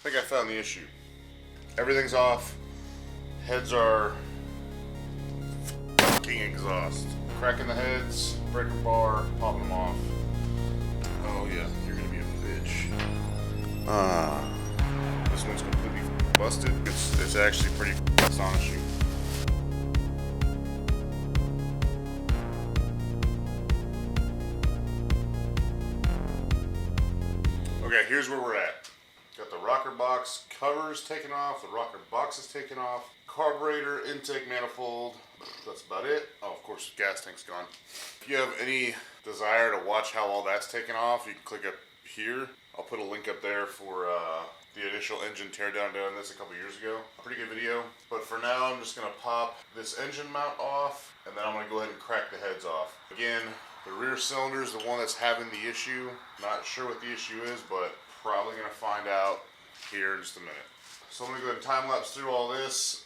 think I found the issue. Everything's off. Heads are fucking exhaust. Cracking the heads, breaker bar, popping them off. Oh yeah, you're gonna be a bitch. This one's completely busted. It's actually pretty astonishing. Okay, here's where we're at. Got the rocker box covers taken off, the rocker box is taken off, carburetor, intake manifold, that's about it. Oh, of course, the gas tank's gone. If you have any desire to watch how all that's taken off, you can click up here. I'll put a link up there for the initial engine teardown doing this a couple years ago. Pretty good video. But for now, I'm just gonna pop this engine mount off, and then I'm gonna go ahead and crack the heads off. Again, the rear cylinder is the one that's having the issue. Not sure what the issue is, but probably gonna find out here in just a minute. So I'm gonna go ahead and time lapse through all this.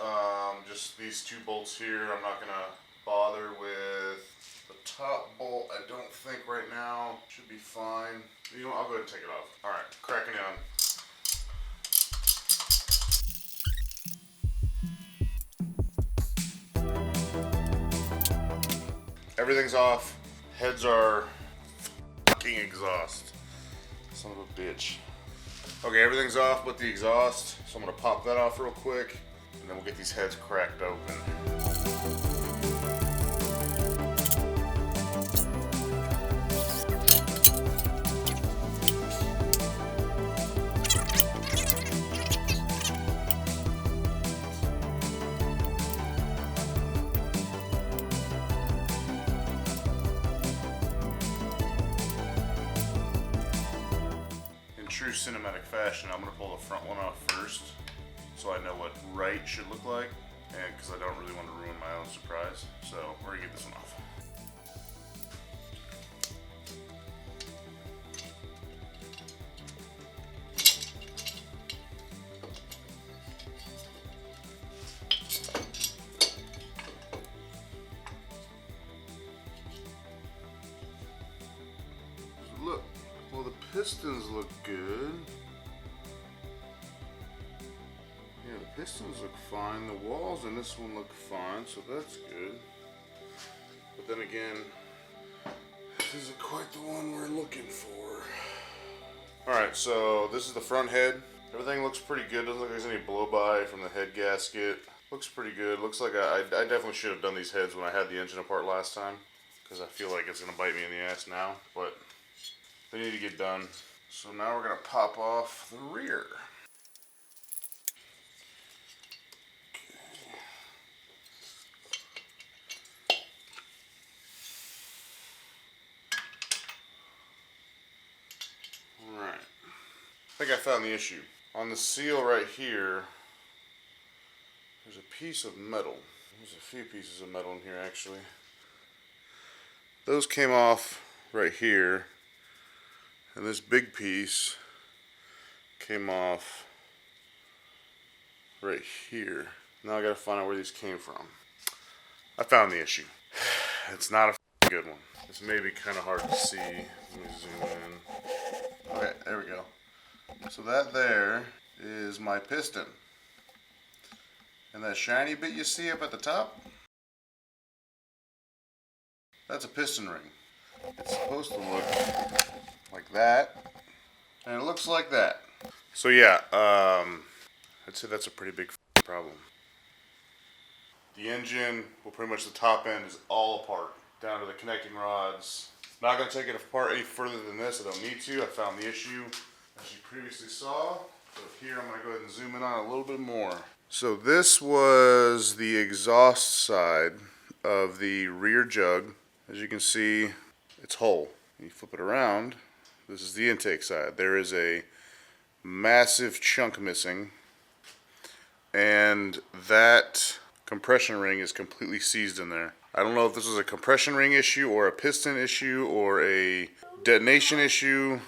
Just these two bolts here. I'm not gonna bother with the top bolt. I don't think right now. Should be fine. You know what, I'll go ahead and take it off. All right, cracking it on. Everything's off. Heads are fucking exhaust. Son of a bitch. Okay, everything's off but the exhaust. So I'm gonna pop that off real quick, and then we'll get these heads cracked open. True cinematic fashion, I'm going to pull the front one off first so I know what right should look like, and because I don't really want to ruin my own surprise. So we're going to get this one off. Look. Well, the pistons look good. Yeah, the pistons look fine. The walls in this one look fine, so that's good. But then again, this isn't quite the one we're looking for. Alright, so this is the front head. Everything looks pretty good. Doesn't look like there's any blow-by from the head gasket. Looks pretty good. Looks like I definitely should have done these heads when I had the engine apart last time, because I feel like it's going to bite me in the ass now. But they need to get done. So now we're going to pop off the rear. Alright. I think I found the issue. On the seal right here, there's a piece of metal. There's a few pieces of metal in here actually. Those came off right here. And this big piece came off right here. Now I gotta find out where these came from. I found the issue. It's not a good one. This may be kind of hard to see. Let me zoom in. Okay, there we go. So that there is my piston. And that shiny bit you see up at the top, that's a piston ring. It's supposed to look like that, and it looks like that. So yeah, I'd say that's a pretty big problem. The engine, well, pretty much the top end is all apart, down to the connecting rods. Not going to take it apart any further than this. I don't need to. I found the issue, as you previously saw. So here I'm going to go ahead and zoom in on it a little bit more. So this was the exhaust side of the rear jug. As you can see, it's whole. You flip it around, this is the intake side. There is a massive chunk missing, and that compression ring is completely seized in there. I don't know if this was a compression ring issue or a piston issue or a detonation issue.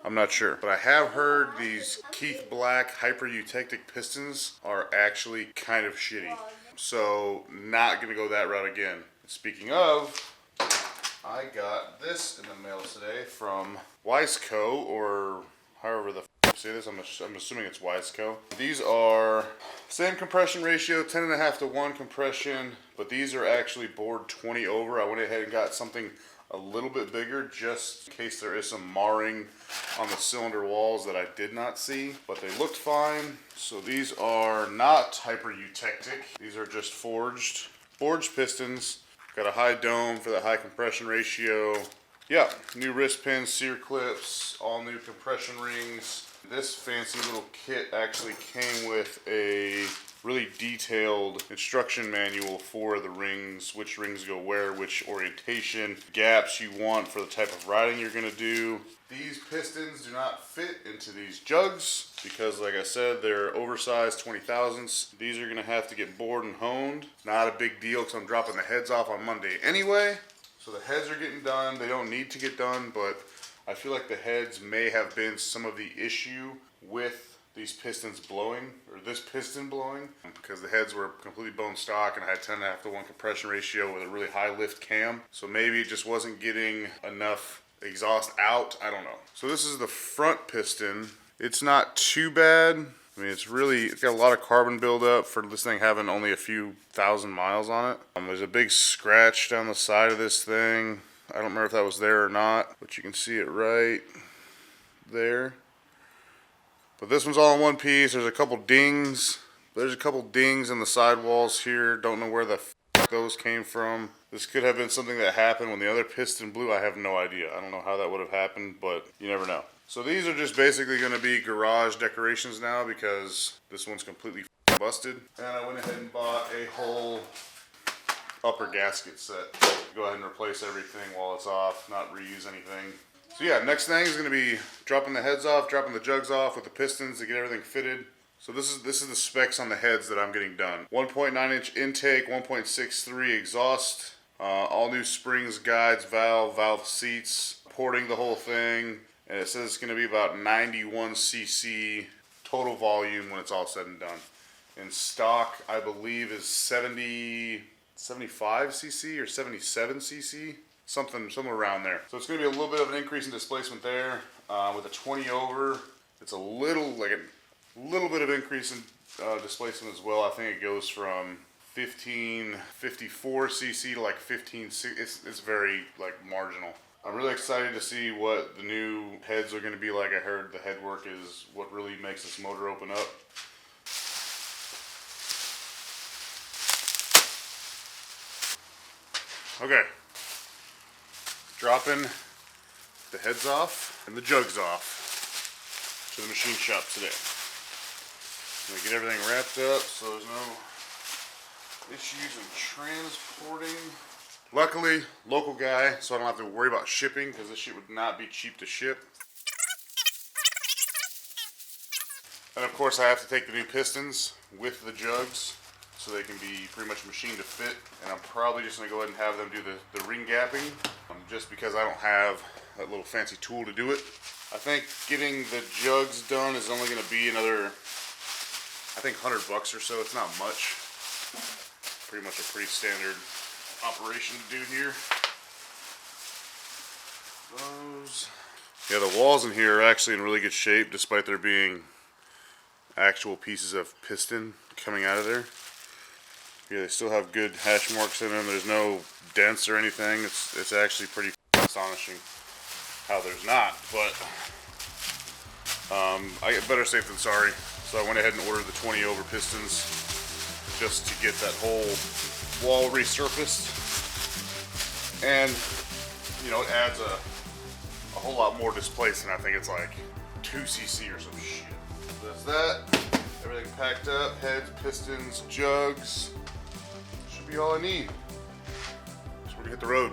I'm not sure. But I have heard these Keith Black hyper eutectic pistons are actually kind of shitty. So not gonna go that route again. Speaking of, I got this in the mail today from Wiseco, or however the See this? I'm assuming it's Wiseco. These are same compression ratio, 10.5 to 1 compression, but these are actually bored 20 over. I went ahead and got something a little bit bigger just in case there is some marring on the cylinder walls that I did not see, but they looked fine. So these are not hyper eutectic. These are just forged pistons. Got a high dome for the high compression ratio. Yeah, new wrist pins, sear clips, all new compression rings. This fancy little kit actually came with a really detailed instruction manual for the rings, which rings go where, which orientation, gaps you want for the type of riding you're gonna do. These pistons do not fit into these jugs because, like I said, they're oversized 20,000ths. These are gonna have to get bored and honed. Not a big deal because I'm dropping the heads off on Monday anyway. So the heads are getting done. They don't need to get done, but I feel like the heads may have been some of the issue with these pistons blowing, or this piston blowing, because the heads were completely bone stock and I had 10.5 to 1 compression ratio with a really high lift cam. So maybe it just wasn't getting enough exhaust out. I don't know. So this is the front piston. It's not too bad. I mean, it's got a lot of carbon buildup for this thing having only a few thousand miles on it. There's a big scratch down the side of this thing. I don't remember if that was there or not, but you can see it right there. But this one's all in one piece. There's a couple dings. There's a couple dings in the sidewalls here. Don't know where the f those came from. This could have been something that happened when the other piston blew. I have no idea. I don't know how that would have happened, but you never know. So these are just basically going to be garage decorations now because this one's completely busted. And I went ahead and bought a whole upper gasket set. Go ahead and replace everything while it's off, not reuse anything. So yeah, next thing is going to be dropping the heads off, dropping the jugs off with the pistons to get everything fitted. So this is the specs on the heads that I'm getting done. 1.9-inch intake, 1.63 exhaust, all new springs, guides, valve seats, porting the whole thing. And it says it's going to be about 91 cc total volume when it's all said and done. In stock, I believe is 75 cc or 77 cc. Somewhere around there. So it's going to be a little bit of an increase in displacement there. With a 20 over, it's a little bit of increase in displacement as well. I think it goes from 54 cc to like 15. It's very like marginal. I'm really excited to see what the new heads are going to be like. I heard the head work is what really makes this motor open up. Okay. Dropping the heads off and the jugs off to the machine shop today. I'm gonna get everything wrapped up so there's no issues in transporting. Luckily, local guy, so I don't have to worry about shipping because this shit would not be cheap to ship. And of course I have to take the new pistons with the jugs so they can be pretty much machined to fit. And I'm probably just going to go ahead and have them do the ring gapping just because I don't have that little fancy tool to do it. I think getting the jugs done is only going to be another, I think $100 or so. It's not much. Pretty much a pretty standard operation to do here. Those. Yeah, the walls in here are actually in really good shape despite there being actual pieces of piston coming out of there. Yeah, they still have good hash marks in them. There's no dents or anything. It's actually pretty astonishing how there's not. But I get better safe than sorry. So I went ahead and ordered the 20 over pistons just to get that whole wall resurfaced. And you know, it adds a whole lot more displacement. I think it's like 2 cc or some shit. So that's that. Everything packed up. Heads, pistons, jugs. Should be all I need. So we're gonna hit the road.